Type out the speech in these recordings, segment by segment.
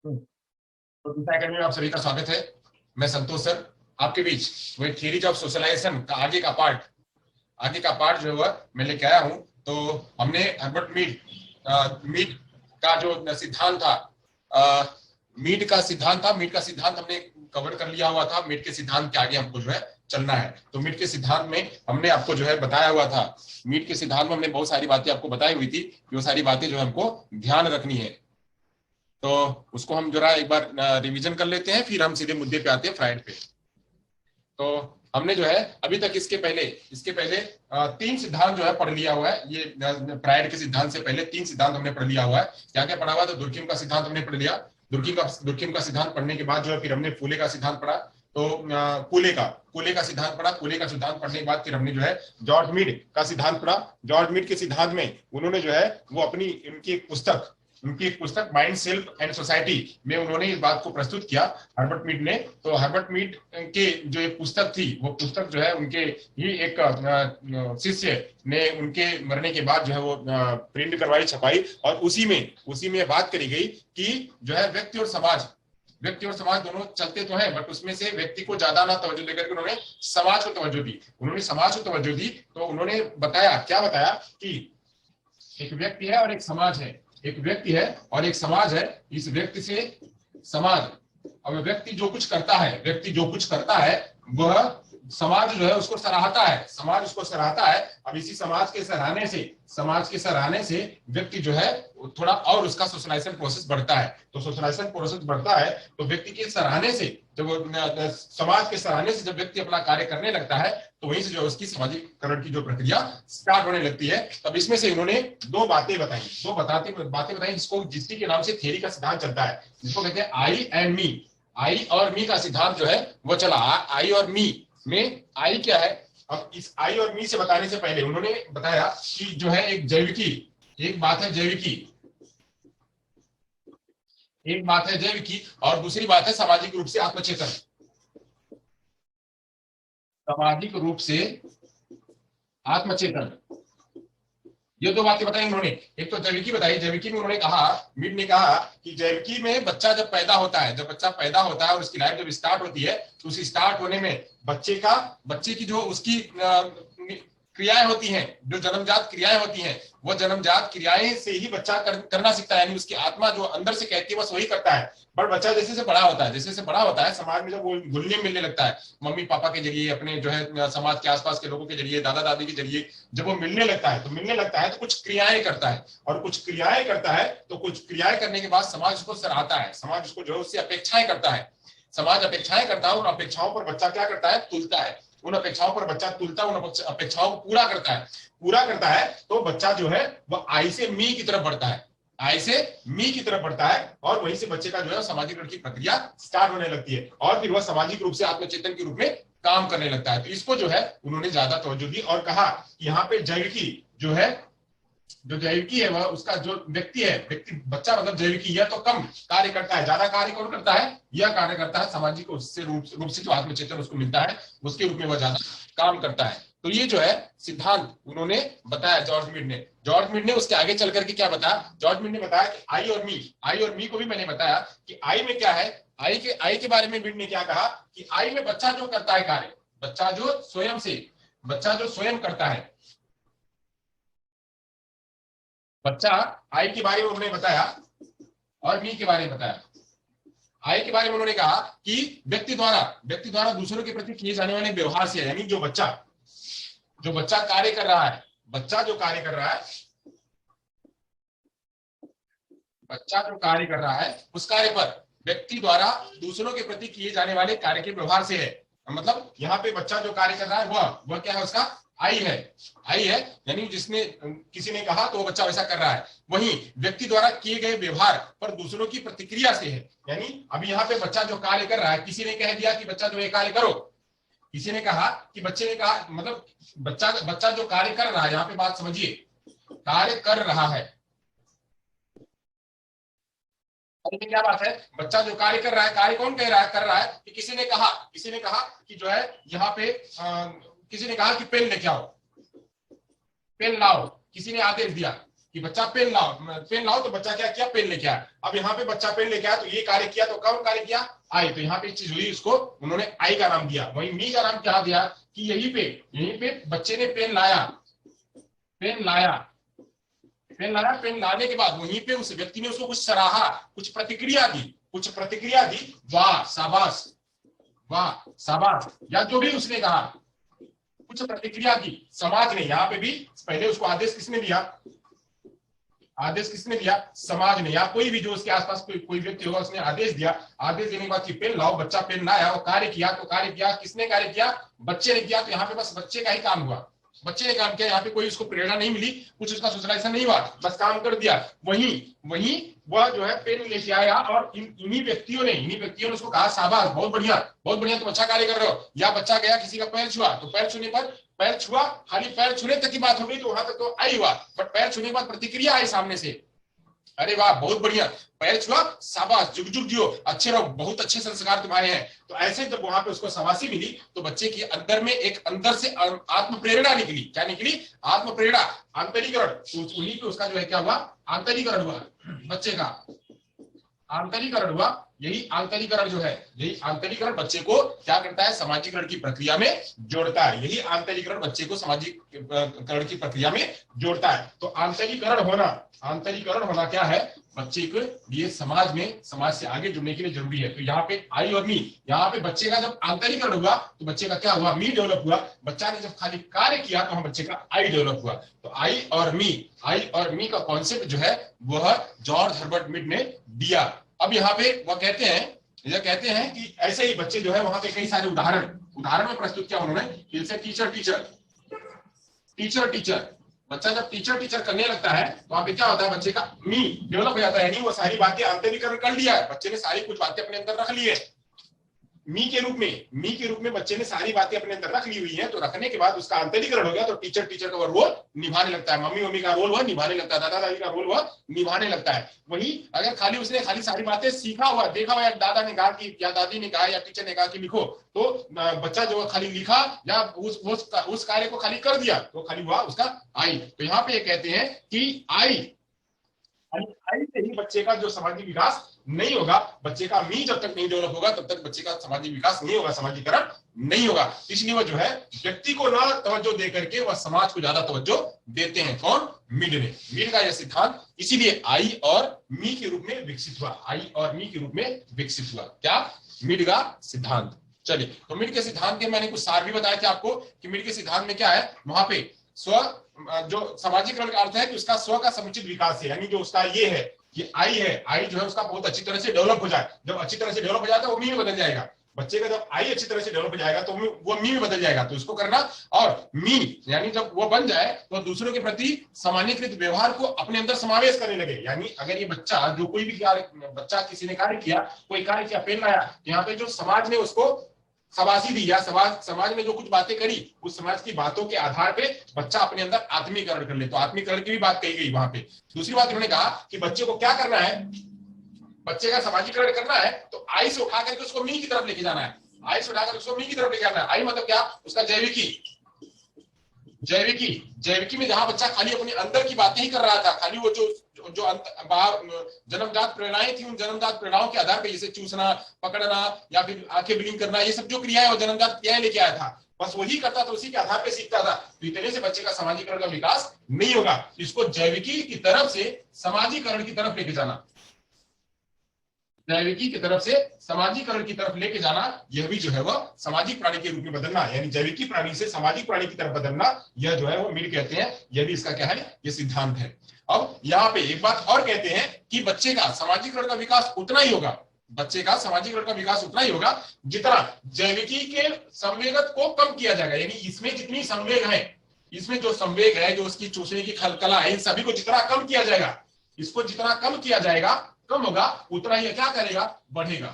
तो दिशा एकेडमी में आप सभी का स्वागत है। मैं संतोष सर आपके बीच वही थियरीज ऑफ सोशलाइजेशन का आगे का पार्ट जो है मैं लेके आया हूँ। तो हमने हर्बर्ट मीड का जो सिद्धांत था, मीड का सिद्धांत हमने कवर कर लिया हुआ था। मीड के सिद्धांत के आगे हमको जो है चलना है। तो मीड के सिद्धांत में हमने आपको जो है बताया हुआ था। मीड के सिद्धांत में हमने बहुत सारी बातें आपको बताई हुई थी कि वो सारी बातें जो है हमको ध्यान रखनी है। तो उसको हम जरा एक बार रिवीजन कर लेते हैं, फिर हम सीधे मुद्दे पे आते हैं, फ्राइड पे। तो हमने जो है अभी तक इसके पहले तीन सिद्धांत जो है पढ़ लिया हुआ है। ये फ्राइड के सिद्धांत से पहले तीन सिद्धांत हमने पढ़ लिया हुआ है। क्या क्या पढ़ा हुआ? तो दुर्किम का सिद्धांत हमने पढ़ लिया। दुर्किम का सिद्धांत पढ़ने के बाद जो है फिर हमने फूले का सिद्धांत पढ़ा। तो कूले का सिद्धांत पढ़ा। कूले का सिद्धांत पढ़ने के बाद फिर हमने जो है जॉर्ज मीड का सिद्धांत पढ़ा। जॉर्ज मीड के सिद्धांत में उन्होंने जो है वो अपनी उनकी एक पुस्तक माइंड, सेल्फ एंड सोसाइटी में उन्होंने इस बात को प्रस्तुत किया, हर्बर्ट मीड ने। तो हर्बर्ट मीड के जो एक पुस्तक थी, वो पुस्तक जो है उनके ही एक शिष्य ने उनके मरने के बाद जो है वो प्रिंट करवाई, छपाई, और उसी में बात करी गई कि जो है व्यक्ति और समाज दोनों चलते तो हैं, बट उसमें से व्यक्ति को ज्यादा ना तवज्जो देकर के उन्होंने समाज को तवज्जो दी। तो उन्होंने बताया कि एक व्यक्ति है और एक समाज है। इस व्यक्ति से समाज, अब व्यक्ति जो कुछ करता है वह समाज जो है उसको सराहता है। अब इसी समाज के सराहने से व्यक्ति जो है थोड़ा और उसका सोशलाइजेशन प्रोसेस बढ़ता है। तो सोशलाइजेशन प्रोसेस बढ़ता है तो व्यक्ति के सराहने से, जब समाज के सराहने से जब व्यक्ति अपना कार्य करने लगता है तो वहीं से जो उसकी सामाजिकरण की जो प्रक्रिया स्टार्ट होने लगती है। तब इसमें से इन्होंने दो बातें बताई जिसकी के नाम से थ्योरी का सिद्धांत चलता है, जिसको कहते हैं आई और मी का सिद्धांत जो है वो चला। आई और मी में आई क्या है? अब इस आई और मी से बताने से पहले उन्होंने बताया कि जो है एक बात है जैविकी और दूसरी बात है सामाजिक रूप से आत्मचेतन। ये दो बातें बताई उन्होंने। एक तो जैविकी बताई। जैविकी में उन्होंने कहा, मीड ने कहा कि जैविकी में बच्चा जब पैदा होता है और उसकी लाइफ जब स्टार्ट होती है तो उस स्टार्ट होने में बच्चे की जो उसकी क्रियाएं होती हैं, जो जन्मजात क्रियाएं होती हैं, वो जन्मजात क्रियाएं से ही बच्चा करना सीखता है। यानी उसकी आत्मा जो अंदर से कहती है बस वही करता है। पर बच्चा जैसे से बड़ा होता है समाज में जब वो घुलने मिलने लगता है, मम्मी पापा के जरिए, अपने जो है समाज के आसपास के लोगों के जरिए, दादा दादी के जरिए जब वो मिलने लगता है तो कुछ क्रियाएं करता है। और कुछ क्रियाएं करने के बाद समाज उसको सराहता है। समाज उसको जो है उससे अपेक्षाएं करता है। उन अपेक्षाओं पर बच्चा क्या करता है? तुलता है। उन अपेक्षाओं को पूरा करता है। तो बच्चा जो है वह आई से मी की तरफ बढ़ता है और वहीं से बच्चे का जो है सामाजिक की प्रक्रिया स्टार्ट होने लगती है और फिर वह सामाजिक रूप से आत्मचेतन के रूप में काम करने लगता है। तो इसको जो है उन्होंने ज्यादा तवज्जो दी और कहा कि यहाँ पे जैविकी है वह उसका जो बच्चा मतलब जैविकी, यह तो कम कार्य करता है, ज्यादा कार्य कौन करता है? यह कार्य करता है सामाजिक रूप से जो आत्मचेतन उसको मिलता है उसके रूप में वह ज्यादा काम करता है। तो ये जो है सिद्धांत उन्होंने बताया जॉर्ज मीड ने उसके आगे चल करके क्या बताया? जॉर्ज मीड ने बताया कि आई और मी को भी मैंने बताया कि आई में क्या है। आई के बारे में मीड ने क्या कहा कि आई में बच्चा जो करता है कार्य, बच्चा जो स्वयं करता है, बच्चा आई के बारे में उन्होंने बताया और मी के बारे में बताया। आई के बारे में उन्होंने कहा कि व्यक्ति द्वारा दूसरों के प्रति किए जाने वाले व्यवहार से, यानी जो बच्चा कार्य कर रहा है, बच्चा जो कार्य कर रहा है उस कार्य पर व्यक्ति द्वारा दूसरों के प्रति किए जाने वाले कार्य के व्यवहार से है। मतलब यहाँ पे बच्चा जो कार्य कर रहा है वह क्या है? उसका आई है। यानी जिसने किसी ने कहा तो वो बच्चा वैसा कर रहा है। वहीं व्यक्ति द्वारा किए गए व्यवहार पर दूसरों की प्रतिक्रिया से है। यानी अभी यहाँ पे बच्चा जो कार्य कर रहा है, किसी ने कह दिया कि बच्चा जो ये कार्य करो, किसी ने कहा कि बच्चे ने कहा, मतलब बच्चा जो कार्य कर रहा है, यहाँ पे बात समझिए, कार्य कर रहा है, क्या बात है? बच्चा जो कार्य कर रहा है, कार्य कौन कर रहा है कि किसी ने कहा कि जो है यहाँ पे किसी ने कहा कि पेन लेके आओ, पेन लाओ, किसी ने आदेश दिया कि बच्चा पेन लाओ, पेन लाओ, तो बच्चा क्या किया, पेन लेके आया। अब यहाँ पे बच्चा पेन लेके आया तो ये कार्य किया, तो कौन कार्य किया, आई। तो यहाँ पे चीज हुई, इसको उन्होंने आई का नाम दिया। वही मी का नाम क्या दिया कि यहीं पे बच्चे ने पेन लाया, पेन लाया, पेन लाया। पेन लाने के बाद वहीं पे उस व्यक्ति ने उसको कुछ सराहा, कुछ प्रतिक्रिया दी, कुछ प्रतिक्रिया दी, वाह शाबाश, वाह शाबाश, या जो भी उसने कहा, कुछ प्रतिक्रिया दी समाज ने। यहाँ पे भी पहले उसको आदेश किसने दिया, आदेश किसने दिया, समाज ने, या कोई भी जो उसके आसपास कोई व्यक्ति होगा उसने आदेश दिया। आदेश देने के बाद पेन लाओ, बच्चा पेन लाया और कार्य किया। तो कार्य किया किसने, कार्य किया बच्चे ने किया। तो यहाँ पे बस बच्चे का ही काम हुआ, बच्चे ने काम किया। यहाँ पे कोई उसको प्रेरणा नहीं मिली, कुछ उसका सोशलाइजेशन नहीं हुआ, बस काम कर दिया। वही वह जो है पेन लेके आया और इन्हीं व्यक्तियों ने उसको कहा शाबाश, बहुत बढ़िया, बहुत बढ़िया, तुम अच्छा कार्य कर रहे हो। या बच्चा गया किसी का पैर छुआ, तो पैर छूने पर, पैर छुआ, खाली पैर छूने तक की बात हो गई, तो वहां तक तो आई हुआ, बट पैर छूने के बाद प्रतिक्रिया आई सामने से, अरे वाह बहुत बढ़िया, पैर छुआ, शाबाश, जुग जुग जियो, अच्छे रहो, बहुत अच्छे संस्कार तुम्हारे हैं। तो ऐसे जब वहां पे उसको शाबाशी मिली, तो बच्चे के अंदर में एक अंदर से आत्म प्रेरणा निकली। क्या निकली, आत्म प्रेरणा, आंतरिकरण। उन्हीं पे उसका जो है क्या हुआ, आंतरिकरण हुआ, बच्चे का आंतरिकरण हुआ। यही आंतरिकरण जो है, यही आंतरिकरण बच्चे को क्या करता है, सामाजिकरण की प्रक्रिया में जोड़ता है। यही आंतरिकरण बच्चे को सामाजिकरण की प्रक्रिया में जोड़ता है। तो आंतरिकरण होना क्या है, बच्चे के लिए समाज में, समाज से आगे जुड़ने के लिए जरूरी है। तो यहाँ पे आई और मी, यहाँ पे बच्चे का जब आंतरिकरण हुआ तो बच्चे का क्या हुआ, मी डेवलप हुआ। बच्चा ने जब खाली कार्य किया तो बच्चे का आई डेवलप हुआ। तो आई और मी का कॉन्सेप्ट जो है वह जॉर्ज हर्बर्ट मीड ने दिया। अब यहाँ पे वह कहते हैं कि ऐसे ही बच्चे जो है, वहां पे कई सारे उदाहरण में प्रस्तुत किया उन्होंने। जैसे टीचर, बच्चा जब टीचर करने लगता है तो वहां पे क्या होता है, बच्चे का मी डेवलप हो जाता है, यानी वो सारी बातें आंतरिकरण कर लिया है, बच्चे ने सारी कुछ बातें अपने अंदर रख ली है। मी के रूप में बच्चे ने सारी बातें अपने अंदर रख ली हुई है। तो रखने के बाद उसका आंतरिकरण हो गया, तो टीचर का रोल निभाने लगता है, मम्मी का रोल वह निभाने लगता है, दादा दादी का रोल वह निभाने लगता है। वही अगर उसने खाली सारी बातें सीखा हुआ, देखा हुआ, या दादा ने कहा कि, या दादी ने कहा, या टीचर ने कहा कि लिखो, तो बच्चा जो खाली लिखा या उस कार्य को खाली कर दिया, तो खाली हुआ उसका आई। तो यहाँ पे कहते हैं कि आई से ही बच्चे का जो सामाजिक विकास नहीं होगा, बच्चे का मी जब तक नहीं डेवलप होगा तब तक बच्चे का सामाजिक विकास नहीं होगा, सामाजिकरण नहीं होगा। इसलिए वह जो है व्यक्ति को ना तवज्जो दे करके वह समाज को ज्यादा तवज्जो देते हैं। कौन, मीड का यह सिद्धांत इसीलिए आई और मी के रूप में विकसित हुआ, आई और मी के रूप में विकसित हुआ। क्या, मीड का सिद्धांत। चलिए, तो मीड के सिद्धांत के मैंने कुछ सार भी बताए थे आपको कि मीड के सिद्धांत में क्या है, वहां पे स्व, जो सामाजिकरण का अर्थ है कि उसका स्व का समुचित विकास है, यानी जो उसका ये है, ये आई है, आई जो है उसका बहुत अच्छी तरह से डेवलप हो जाए। जब अच्छी तरह से डेवलप हो जाता है वो मी में बदल जाएगा। बच्चे का जब आई अच्छी तरह से डेवलप हो जाएगा तो वो मी में बदल जाएगा। तो इसको करना, और मी यानी जब वो बन जाए तो दूसरों के प्रति सामान्यकृत व्यवहार को अपने अंदर समावेश करने लगे। यानी अगर ये बच्चा, जो कोई भी बच्चा किसी ने कार्य किया, कोई कार्य किया, पेन लाया, यहाँ पे जो समाज ने उसको शाबाशी दी, या समाज ने जो कुछ बातें करी, उस समाज की बातों के आधार पे बच्चा अपने अंदर आत्मीकरण कर ले। तो आत्मीकरण की भी बात कही गई वहां पे। दूसरी बात उन्होंने कहा कि बच्चे को क्या करना है, बच्चे का सामाजिकरण करना है तो आई से उठा करके उसको मी की तरफ लेके जाना है, आई से उठाकर उसको मी की तरफ लेके जाना है। आई मतलब क्या, उसका जैविकी में जहां बच्चा खाली अपने अंदर की बातें ही कर रहा था, खाली वो जो बाहर जन्मजात प्रेरणाएं थी, उन जन्मजात प्रेरणाओं के आधार पर, जैसे चूसना, पकड़ना, या फिर आंखें ब्लिंक करना, ये सब जो क्रियाएं वो जन्मजात क्रियाएं लेके आया था, बस वही करता था, उसी के आधार पर सीखता था। तो इतने से बच्चे का सामाजिकरण का विकास नहीं होगा। इसको जैविकी की तरफ से सामाजिकरण की तरफ लेके जाना, जैविकी की तरफ से सामाजिकरण की तरफ लेके जाना, यह भी जो है वह सामाजिक प्राणी के रूप में बदलना, यानी जैविकी प्राणी से सामाजिक प्राणी की तरफ बदलना, यह जो है वो मीड कहते हैं। यह भी इसका क्या है, ये सिद्धांत है। अब यहाँ पे एक बात और कहते हैं कि बच्चे का सामाजिकरण का विकास उतना ही होगा, बच्चे का सामाजिकरण का विकास उतना ही होगा जितना जैविकी के संवेगत को कम किया जाएगा। यानी इसमें जितनी संवेग है, इसमें जो संवेग है, जो उसकी चूसने की कला है, इन सभी को जितना कम किया जाएगा, इसको जितना कम किया जाएगा, कम होगा, उतना ही क्या करेगा, बढ़ेगा।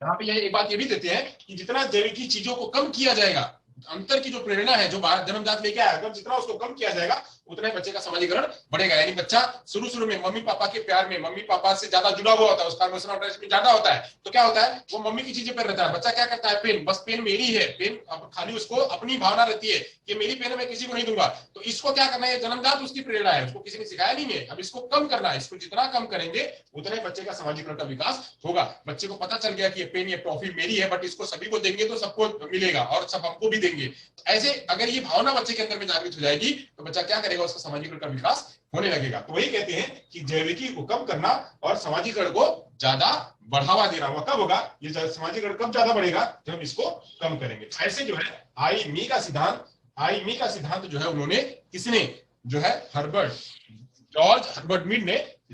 यहाँ पे एक बात ये भी देते हैं कि जितना जैविकी चीजों को कम किया जाएगा, अंतर की जो प्रेरणा है, जो जन्मजात लेके आया, अगर जितना उसको कम किया जाएगा उतना ही बच्चे का समाजीकरण बढ़ेगा। यानी बच्चा शुरू शुरू में मम्मी पापा के प्यार में, मम्मी पापा से ज्यादा जुड़ा हुआ होता है, उसका इमोशनल अटैचमेंट ज्यादा होता है, तो क्या होता है, वो मम्मी की चीजें पर रहता है। बच्चा क्या करता है, पेन, बस पेन मेरी है, पेन अब खाली उसको अपनी भावना रहती है कि मेरी पेन है, मैं किसी को नहीं दूंगा। तो इसको क्या करना है, जन्मजात उसकी प्रेरणा है, उसको किसी ने सिखाया नहीं है। अब इसको कम करना है, इसको जितना कम करेंगे उतना ही बच्चे का सामाजिकरण का विकास होगा। बच्चे को पता चल गया कि ये पेन, ये ट्रॉफी मेरी है, बट इसको सभी को देंगे तो सबको मिलेगा और सब हमको भी देंगे। ऐसे अगर ये भावना बच्चे के अंदर में जागृत हो जाएगी तो बच्चा क्या करेगा, उसका सामाजिकरण का विकास होने लगेगा। तो वही कहते हैं कि जैविकी को कम करना और सामाजिकरण को ज्यादा बढ़ावा देना। वह कब होगा, ये सामाजिकरण कब ज्यादा बढ़ेगा, जब हम इसको कम करेंगे। ऐसे जो है आई मी का सिद्धांत जो है उन्होंने, किसने, जो है हर्बर्ट, जॉर्ज हर्बर्ट मीड ने